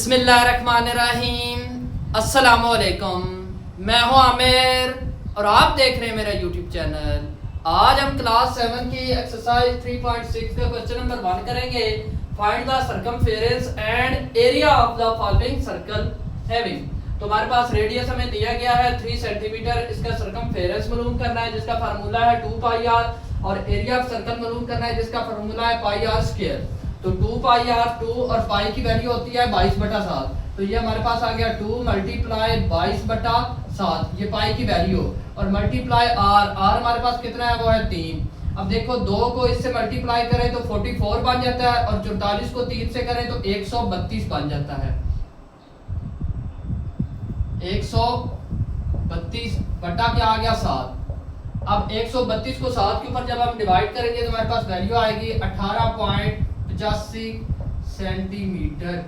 बिस्मिल्लाहिर्रहमानिर्रहीम। अस्सलामुअलैकुम। मैं हूं आमिर और आप देख रहे हैं मेरा यूट्यूब चैनल। आज हम क्लास 7 की एक्सरसाइज 3.6 का क्वेश्चन नंबर 1 करेंगे। Find the circumference and area of the following circle having. तो हमारे पास रेडियस हमें दिया गया है 3 सेंटीमीटर। इसका सरकमफेरेंस मालूम करना है जिसका फार्मूला है 2 पाई आर, और एरिया ऑफ सर्कल मालूम करना है जिसका फार्मूला है पाई आर स्क्वायर। तो 2 पाई आर 2 और पाई की वैल्यू होती है 22/7। तो ये हमारे पास आ गया 2 मल्टीप्लाई 22/7, ये पाई की वैल्यू, और मल्टीप्लाई आर, आर हमारे पास कितना है वो है 3। अब देखो 2 को इससे मल्टीप्लाई करें तो 44 बन जाता है, और 44 को 3 से करें तो 132 बन जाता है। 132 बटा क्या आ गया 7। अब 132 को 7 के ऊपर जब हम डिवाइड करेंगे तो हमारे पास वैल्यू आएगी 18.85 सेंटीमीटर।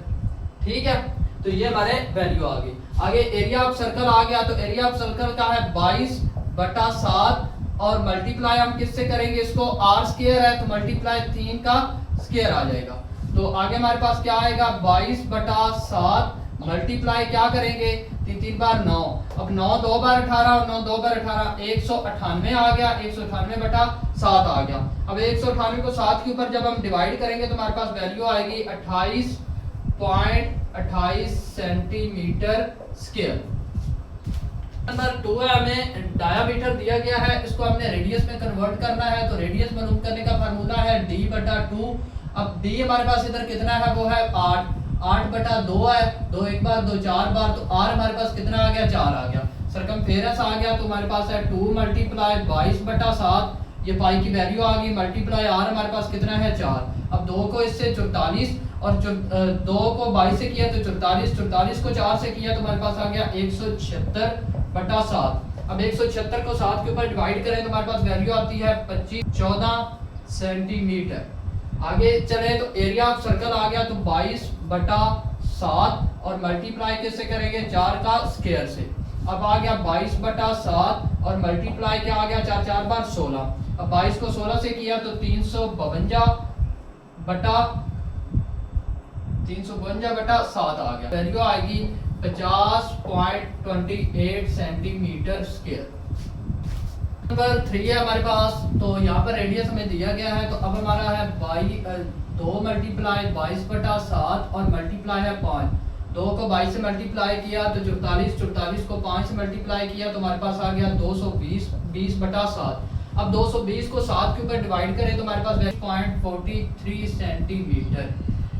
ठीक है, तो ये हमारे वैल्यू आ गई। आगे एरिया ऑफ सर्कल आ गया, तो एरिया ऑफ सर्कल का है 22/7, और मल्टीप्लाई हम किससे करेंगे, इसको आर स्क्वायर है तो मल्टीप्लाई 3 का स्क्वायर आ जाएगा। तो आगे हमारे पास क्या आएगा 22/7 मल्टीप्लाई क्या करेंगे 3 बार 9। अब 9 2 बार 18 और 9 2 बार 18 198 आ गया, 198/7 आ गया। अब 198 को 7 के ऊपर जब हम डिवाइड करेंगे तो हमारे पास वैल्यू आएगी 28.28 सेंटीमीटर स्क्वायर। नंबर 2 है, हमें डायामीटर दिया गया है, इसको हमने रेडियस में कन्वर्ट करना है। तो रेडियस मालूम करने का फार्मूला है d/2। अब d हमारे पास इधर कितना है वो है 8, 8/2 है, 2 एक बार 2 4 बार, तो r हमारे पास कितना आ गया 4 आ गया। सरकमफेरेंस आ गया तो हमारे पास है 2 मल्टीप्लाई 22/7, ये पाई की वैल्यू आ गई, मल्टीप्लाई r हमारे पास कितना है 4। अब 2 को इससे 44 और 2 को 22 से किया तो 44, 44 को 4 से किया तो हमारे पास आ गया 176/7। अब 176 को 7 के ऊपर डिवाइड करें तो हमारे पास वैल्यू आती है 14 सेंटीमीटर। आगे चले तो एरिया ऑफ सर्कल आ गया तो 22/7 और मल्टीप्लाई किससे करेंगे 4 का स्क्वायर से। अब आ गया 22/7 और मल्टीप्लाई क्या आ गया 4 4 बार 16। अब 22 को 16 से किया तो 352/7 आ गया, वैल्यू आएगी 50.28 सेंटीमीटर स्क्वायर। नंबर 3 है हमारे पास, तो यहाँ पर रेडियस हमें दिया गया है। तो अब हमारा है 2 मल्टीप्लाई 22/7 और मल्टीप्लाई है 5। 2 को 22 से मल्टीप्लाई किया तो 44, 44 को 5 से मल्टीप्लाई किया तो हमारे पास आ गया 220/7। अब 220 को 7 के ऊपर डिवाइड करें तो हमारे पास 0.43 सेंटीमीटर।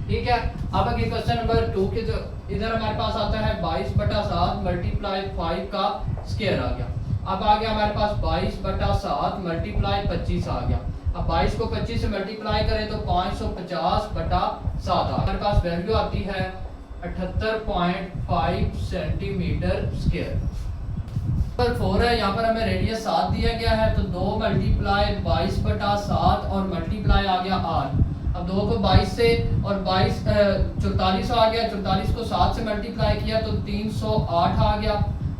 ठीक है, अब अगर क्वेश्चन नंबर 2 के जो इधर हमारे पास आता है 22/7 मल्टीप्लाई 5 का स्क्वायर आ गया। अब आ गया हमारे पास 22/7 मल्टीप्लाई 25 आ गया। अब 22 को 25 से मल्टीप्लाई करें तो 550/7 हमारे पास वैल्यू आती है 78.5 सेंटीमीटर स्क्वायर। नंबर 4 है, यहाँ पर हमें रेडियस 7 दिया गया है। तो 2 मल्टीप्लाई 22/7 और मल्टीप्लाई आ गया 8। अब 2 को 22 से और 44 आ गया, 44 को 7 से मल्टीप्लाई किया तो 308 आ गया,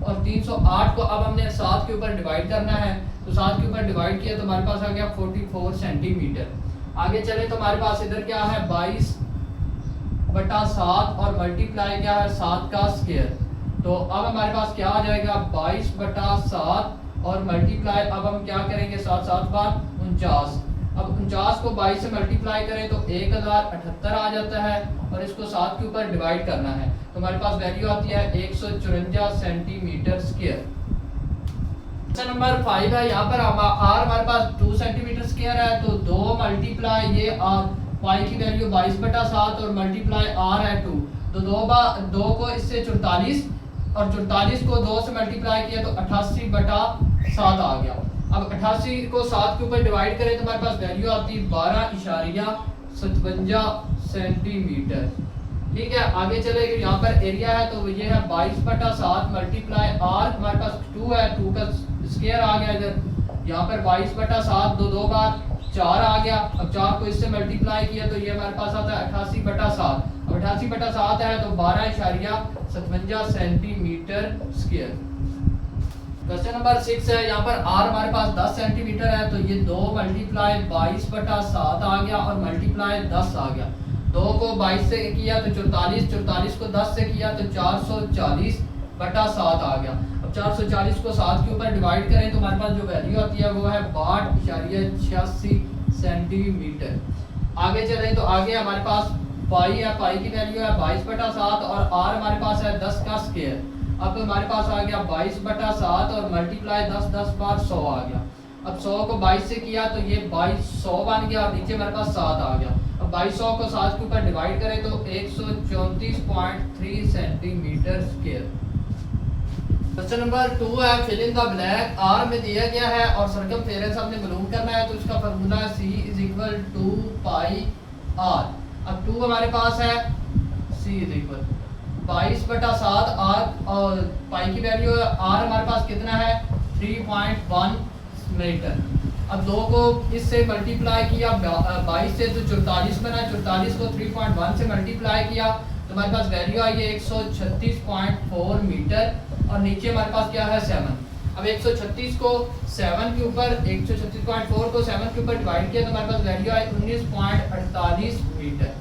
और 308 को अब हमने 7 के ऊपर डिवाइड करना है। तो 7 के ऊपर डिवाइड किया तो हमारे पास आ गया 44 सेंटीमीटर। आगे चले तो हमारे पास इधर क्या है 22/7 और मल्टीप्लाई क्या है 7 का स्क्वायर। तो अब हमारे पास क्या आ जाएगा 22/7 और मल्टीप्लाई, अब हम क्या करेंगे 7 7 बार 49। अब 49 को 22 से मल्टीप्लाई करें तो 1078 आ जाता है, और इसको 7 के ऊपर डिवाइड करना है तो हमारे पास वैल्यू आती है 154 सेंटीमीटर स्क्वायर। क्वेश्चन नंबर 5 है, यहाँ पर आर हमारे पास 2 सेंटीमीटर स्क्वायर है। तो 2 मल्टीप्लाई ये आर, पाई की वैल्यू 22/7 और मल्टीप्लाई आर है 2। तो 2 को इससे 44 और 44 को 2 से मल्टीप्लाई किया तो 88/7 आ गया। अब 88 को 7 के ऊपर डिवाइड करें तो हमारे पास वैल्यू आती है 12.57 सेंटीमीटर। ठीक है, आगे चले यहाँ पर एरिया है तो ये है 22/7 मल्टीप्लाई आर, हमारे पास 2 है, 2 का स्क्वायर आ गया इधर। यहाँ पर 22/7 2 बार 4 आ गया। अब 4 को इससे मल्टीप्लाई किया तो ये हमारे पास आता है 88/7। अब 88/7 है तो 12.57 सेंटीमीटर स्क्वायर। क्वेश्चन नंबर 6 है, यहाँ पर r हमारे पास 10 सेंटीमीटर है। तो ये 2 मल्टीप्लाई 22/7 आ गया और मल्टीप्लाई 10 आ गया। 2 को 22 से किया तो 44, 44 को 10 से किया तो 440/7 आ गया। अब 440 को 7 के ऊपर डिवाइड करें तो हमारे पास जो वैल्यू आती है वो है 62.86 सेंटीमीटर। आगे चलें तो आगे हमारे पास पाई है, पाई की वैल्यू है 22/7 और आर हमारे पास है 10 का स्क्वायर। अब हमारे पास आ गया 22/7 और मल्टीप्लाई 10 10 बार 100 आ गया। अब 100 को 22 से किया तो ये 2200 बन गया और नीचे हमारे पास 7 आ गया। अब 2200 को 7 के ऊपर डिवाइड करें तो 134.3 सेंटीमीटर स्क्वायर। क्वेश्चन नंबर 2 है फिल इन द ब्लैंक। आर में दिया गया है और सर्कमफेरेंस हमने मालूम करना है तो इसका फार्मूला है C = 2πr। अब 2 हमारे पास है C = 22/7 आर और पाई की वैल्यू है आर हमारे पास कितना है 3.1 मीटर। अब 2 को इससे मल्टीप्लाई किया 22 से तो 44 बना, 44 को 3.1 से मल्टीप्लाई किया तो हमारे पास वैल्यू आई है 136.4 मीटर और नीचे हमारे पास क्या है 7। अब 136 को 7 के ऊपर 136.4 को 7 के ऊपर डिवाइड किया तो हमारे पास वैल्यू आई 19.48 मीटर।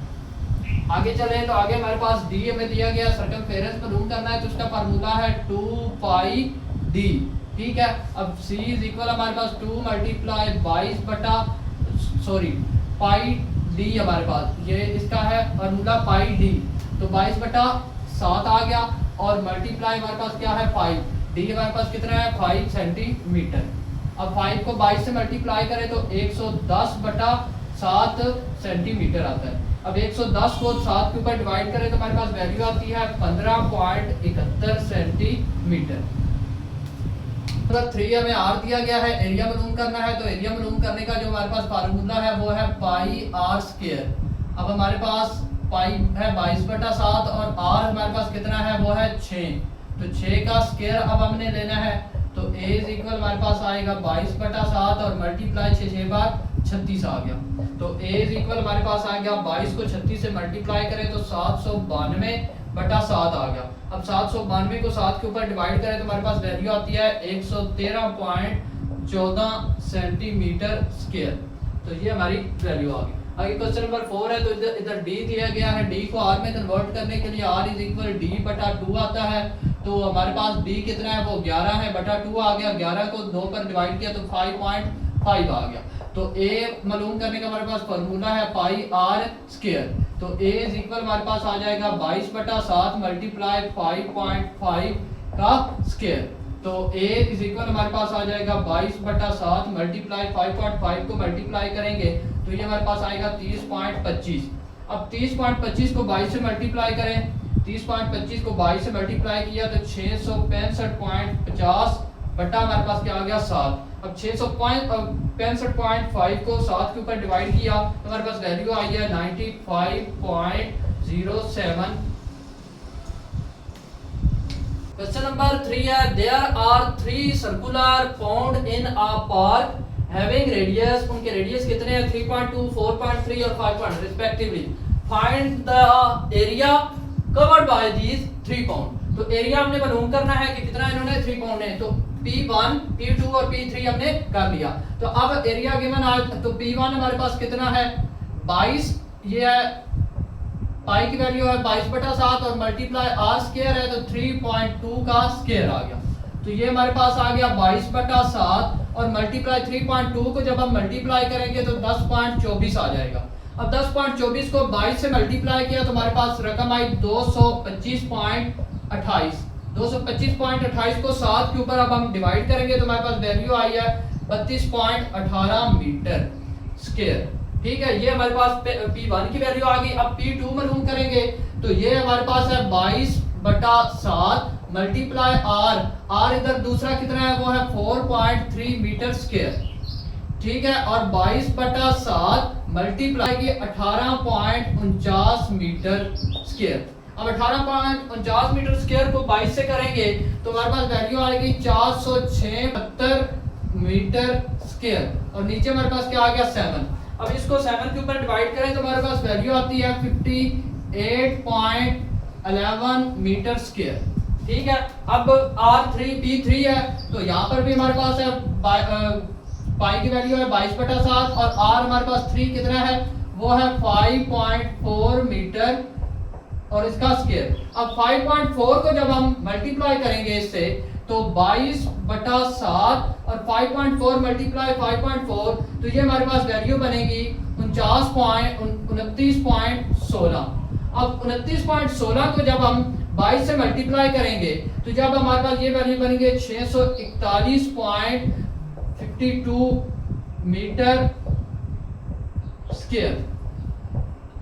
आगे चलें तो आगे हमारे पास डी हमें दिया गया, सर्कमफेरेंस मालूम करना है तो उसका फार्मूला है 2πd। ठीक है, अब C = हमारे पास 2 × 22 पाई डी हमारे पास ये इसका है फार्मूला पाई डी। तो 22/7 आ गया और मल्टीप्लाई हमारे पास क्या है 5, डी हमारे पास कितना है 5 सेंटीमीटर। अब 5 को 22 से मल्टीप्लाई करें तो 110/7 सेंटीमीटर आता है। अब 110 को 7 के ऊपर डिवाइड करें तो हमारे पास वैल्यू आती है 15.71 सेंटीमीटर। नंबर 3 हमें आर दिया गया है, एरिया मालूम करना है तो एरिया मालूम करने का जो हमारे पास फार्मूला है वो है πr²। अब हमारे पास पाई है 22/7 और आर हमारे पास कितना है वो है 6, तो 6 का स्क्वायर अब हमने लेना है तो A = हमारे पास आएगा 22/7 और मल्टीप्लाई 6 बार 36 आ गया। तो A = हमारे पास आ गया 22 को 36 से मल्टीप्लाई करें तो 792/7 आ गया। अब 792 को 7 के ऊपर डिवाइड करें तो हमारे पास वैल्यू आती है 113.14 सेंटीमीटर स्क्वायर। तो ये हमारी वैल्यू आ गई। आगे क्वेश्चन नंबर 4 है तो इधर D दिया गया है, D को R में कन्वर्ट करने के लिए R = D/2 आता है। तो हमारे पास D कितना है वो 11 है बटा 2 आ गया। 11 को 2 पर डिवाइड किया तो 5.5 आ गया। तो A मालूम करने का हमारे पास फार्मूला है πr²। तो A = हमारे पास आ जाएगा 22/7 मल्टीप्लाई 5.5 का स्क्वायर। तो A = हमारे पास आ जाएगा 22/7 मल्टीप्लाई 5.5 को मल्टीप्लाई करेंगे तो ये हमारे पास आएगा 30.25। अब 30.25 को 22 से मल्टीप्लाई करें, 30.25 को 22 से मल्टीप्लाई किया तो 665.50 बटा हमारे पास क्या आ गया 7। अब 665.5 को 7 के ऊपर डिवाइड किया तो हमारे पास वैल्यू आई है 95.07। क्वेश्चन नंबर 3 है there are 3 circular pond in a park having radius, उनके रेडियस कितने हैं 3.2, 4.3 और 5 respectively. Find the area covered by these 3 pond. तो एरिया हमने मालूम करना है कि कितना इन्होंने 3 पाउंड है। तो P1, P2 और P3 हमने कर लिया। तो अब एरिया गिवन आज तो P1 हमारे पास कितना है 22, ये है पाई की वैल्यू है 22/7 और मल्टीप्लाई r² है तो 3.2 का स्क्वायर आ गया। तो ये हमारे पास आ गया 22/7 और मल्टीप्लाई 3.2 को जब हम मल्टीप्लाई करेंगे तो 10.24 आ जाएगा। अब 10.24 को 22 से मल्टीप्लाई किया तो हमारे पास रकम आई 225.28। 225.28 को 7 के ऊपर अब हम डिवाइड करेंगे तो हमारे पास वैल्यू आई है 32.18 मीटर स्क्वायर। ठीक है, ये हमारे पास P1 की वैल्यू आ गई। अब P2 मालूम करेंगे तो ये हमारे पास है 22/7 मल्टीप्लाई r इधर दूसरा कितना है वो है 4.3 मीटर स्क्वायर। ठीक है, और 22/7 मल्टीप्लाई की 18.49 मीटर स्क्वायर। अब 18.49 मीटर स्क्वायर को 22 से करेंगे तो हमारे पास वैल्यू आएगी 476 मीटर स्क्वायर और नीचे हमारे पास क्या आ गया 7। अब इसको 7 के ऊपर डिवाइड करें तो हमारे पास वैल्यू आती है 58.11 मीटर स्क्वायर। ठीक है, अब P3 है तो यहाँ पर भी हमारे पास है पाई की वैल्यू है 22/7 और R हमारे पास 3 कितना है वो है 5.4 मीटर और इसका स्क्वायर। अब 5.4 को जब हम मल्टीप्लाई करेंगे इससे तो 22/7 और 5.4 मल्टीप्लाई 5.4 तो ये हमारे पास वैल्यू बनेगी 29.16। अब 29.16 को जब हम 22 से मल्टीप्लाई करेंगे तो जब हमारे पास ये वैल्यू बनेंगे 641.52 मीटर स्क्वायर।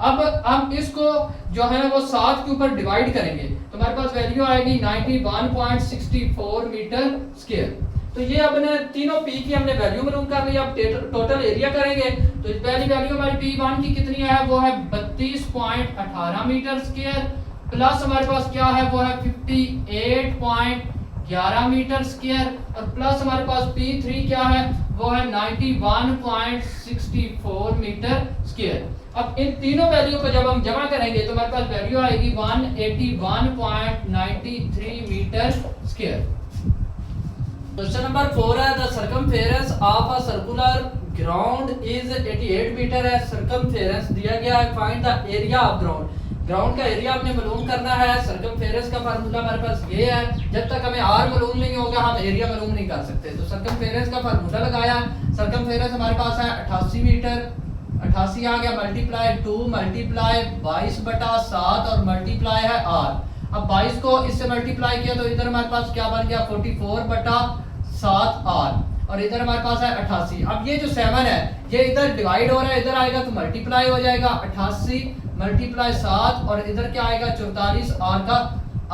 अब हम इसको जो है वो 7 के ऊपर डिवाइड करेंगे तो हमारे पास वैल्यू आएगी 91.64 मीटर स्क्वायर। तो ये अपने तीनों पी की हमने वैल्यू मालूम कर ली। अब टोटल एरिया करेंगे तो पहली वैल्यू हमारी P1 की कितनी है, वो है 32.18 मीटर स्क्वायर प्लस हमारे पास क्या है वो है 58.11 मीटर स्क्वायर और प्लस हमारे पास P3 क्या है वो है 91.64 मीटर स्क्वायर। अब इन तीनों वैल्यू को जब हम जमा करेंगे तो हमारे पास वैल्यू आएगी 181.93 मीटर स्क्वायर। क्वेश्चन नंबर 4 है the circumference of a circular ground is 88 metre है। सरकमफेरेंस दिया गया है, find the area of ground. Ground का एरिया हमने मालूम करना है। सरकमफेरेंस का फार्मूला हमारे पास ये है, जब तक हमें आर मालूम नहीं होगा हम एरिया मालूम नहीं कर सकते। तो सरकमफेरेंस का फार्मूला लगाया। सरकमफेरेंस हमारे पास है 88 मीटर, 88 आ गया मल्टीप्लाई 2 मल्टीप्लाई 22/7 और मल्टीप्लाई है आर। अब 22 को इससे मल्टीप्लाई किया तो इधर हमारे पास क्या बन गया 44/7 आर और इधर हमारे पास है 88। अब ये जो 7 है ये इधर डिवाइड हो रहा है, इधर आएगा तो मल्टीप्लाई हो जाएगा 88 मल्टीप्लाई 7 और इधर क्या आएगा 44 आर का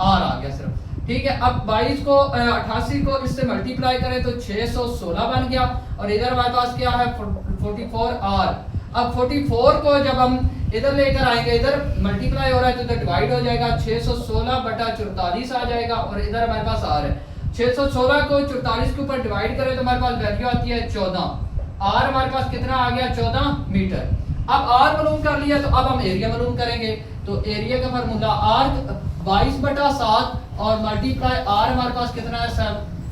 आर आ गया सिर्फ। ठीक है, अब 22 को 88 को इससे मल्टीप्लाई करें तो 616 बन गया और इधर हमारे पास क्या है 44 आर। अब 44 को जब हम इधर लेकर आएंगे, इधर मल्टीप्लाई हो रहा है तो इधर डिवाइड हो जाएगा 616/44 आ जाएगा और इधर हमारे पास आर है। 616 को 44 के ऊपर डिवाइड करें तो हमारे पास वैल्यू आती है 14। आर हमारे पास कितना आ गया 14 मीटर। अब आर मालूम कर लिया तो अब हम एरिया मालूम करेंगे। तो एरिया का फार्मूला आर 22/7 और मल्टीप्लाई आर हमारे पास कितना है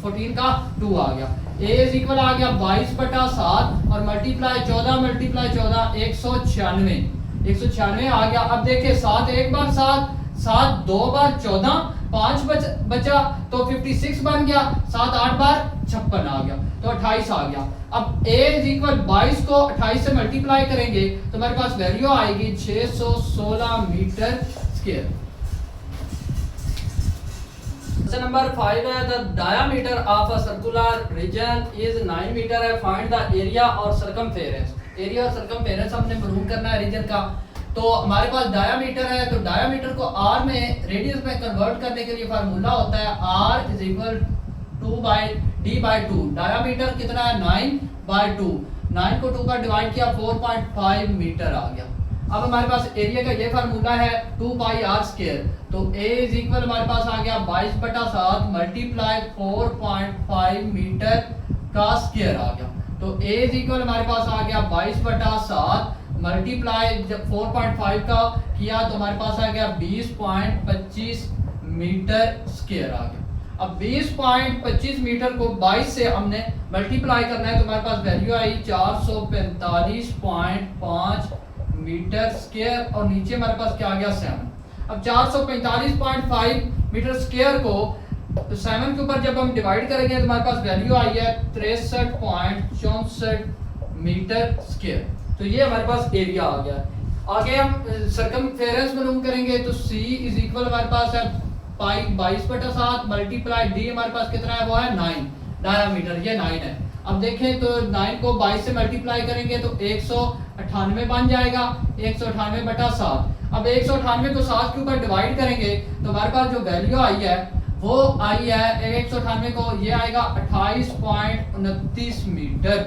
14 का 2 आ गया। ए इज इक्वल आ गया 22/7 और मल्टीप्लाई 14 मल्टीप्लाई 14 196 आ गया। अब देखिए 7 एक बार 7 7 2 बार 14 5 बचा तो 56 बन गया, 7 8 बार 56 आ गया तो 28 आ गया। अब a इज इक्वल 22 को 28 से मल्टीप्लाई करेंगे तो हमारे पास वैल्यू आएगी 616 मीटर स्क्वायर। क्वेश्चन नंबर 5 है the diameter of a circular region is 9 metre है। फाइंड द एरिया और सरकमफेरेंस। एरिया और सरकमफेरेंस हमने मालूम करना है रीजन का। तो हमारे पास डायामीटर है तो डायामीटर को आर में रेडियस में कन्वर्ट करने के लिए फार्मूला होता है r is equal 2/d/2। Diameter कितना है 9/2। 9 को 2 का डिवाइड किया 4.5 मीटर आ गया। अब हमारे पास एरिया का ये फार्मूला है 2πr²। तो a इज इक्वल हमारे पास आ गया 22/7 मल्टीप्लाई 4.5 मीटर का स्क्वायर आ गया। तो a इज इक्वल हमारे पास आ गया 22/7 मल्टीप्लाई जब 4.5 का किया तो हमारे पास आ गया 20.25 मीटर स्क्वायर आ गया। अब 20.25 मीटर को 22 से हमने मल्टीप्लाई करना है तो हमारे पास वैल्यू आई 445.5 मीटर स्क्वायर और नीचे हमारे पास क्या आ गया 7। अब 445.5 मीटर स्क्वायर को 7 के ऊपर जब हम डिवाइड करेंगे तो हमारे पास वैल्यू आई है 63.64 मीटर स्क्वायर। तो ये हमारे पास एरिया आ गया। आगे हम सरकमफेरेंस मालूम करेंगे तो c इज इक्वल हमारे पास है 22/7 मल्टीप्लाई d हमारे पास कितना है वो है 9 डायामीटर, ये 9 है। अब देखें तो 9 को 22 से मल्टीप्लाई करेंगे तो 198 बन जाएगा 198/7। अब 198 को 7 के ऊपर डिवाइड करेंगे तो हमारे पास जो वैल्यू आई है वो आई है 198 को ये आएगा 28.29 मीटर